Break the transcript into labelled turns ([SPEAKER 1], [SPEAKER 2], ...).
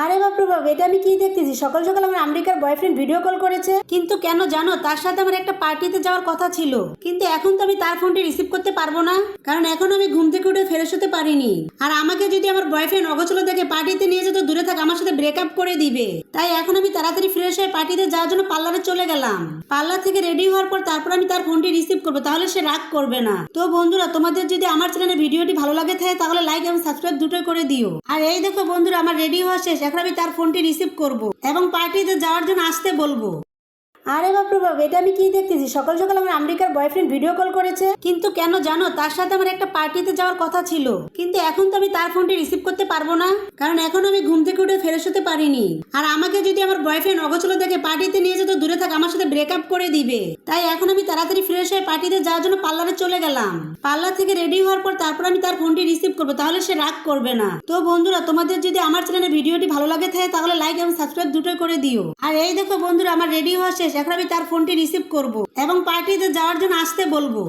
[SPEAKER 1] আরে বাপরে বাপ, এটা আমি কি দেখতেছি? সকাল সকাল আমার আমেরিকার বয়ফ্রেন্ড ভিডিও কল করেছে, কিন্তু কেন জানো? তার সাথে আমার একটা পার্টিতে যাওয়ার কথা ছিল, কিন্তু এখন তো আমি তার ফোনটি রিসিভ করতে পারবো না, কারণ এখন আমি ঘুম থেকে উঠে ফ্রেশ হতে পারিনি। আর আমাকে যদি আমার বয়ফ্রেন্ড অগোছলো দেখে পার্টিতে নিয়ে যেত, দূরে থাক, আমার সাথে ব্রেকআপ করে দিবে। তাই এখন আমি তাড়াতাড়ি ফ্রেশ হয়ে পার্টিতে যাওয়ার জন্য পার্লারে চলে গেলাম। পার্লার থেকে রেডি হওয়ার পর তারপর আমি তার ফোনটি রিসিভ করবো, তাহলে সে রাগ করবে না। তো বন্ধুরা, তোমাদের যদি আমার চ্যানেলের ভিডিওটি ভালো লাগে থাকে তাহলে লাইক এবং সাবস্ক্রাইব দুটোই করে দিও। আর এই দেখো বন্ধুরা, আমার রেডি হওয়া শেষ, এখন আমি তার ফোনটি রিসিভ করব এবং পার্টিতে যাওয়ার জন্য আসতে বলবো। আরে বাপরে বাপ, এটা আমি কি দেখতেছি? সকাল সকাল আমার আমেরিকার বয়ফ্রেন্ড ভিডিও কল করেছে, কিন্তু কেন জানো? তার সাথে আমার একটা পার্টিতে যাওয়ার কথা ছিল, কিন্তু এখন তো আমি তার ফোনটি রিসিভ করতে পারবো না, কারণ এখন আমি ঘুম থেকে উঠে ফ্রেশ হতে পারিনি। আর আমাকে যদি আমার বয়ফ্রেন্ড অগোছলো দেখে পার্টিতে নিয়ে যেত, দূরে থাক, আমার সাথে ব্রেকআপ করে দিবে। তাই এখন আমি তাড়াতাড়ি ফ্রেশ হয়ে পার্টিতে যাওয়ার জন্য পার্লারে চলে গেলাম। পার্লার থেকে রেডি হওয়ার পর তারপর আমি তার ফোনটি রিসিভ করবো, তাহলে সে রাগ করবে না। তো বন্ধুরা, তোমাদের যদি আমার চ্যানেলের ভিডিওটি ভালো লাগে থাকে তাহলে লাইক এবং সাবস্ক্রাইব দুটোই করে দিও। আর এই দেখো বন্ধুরা, আমার রেডি হওয়া শেষ, এখন আমি তার ফোনটি রিসিভ করব এবং পার্টিতে যাওয়ার জন্য আসতে বলবো।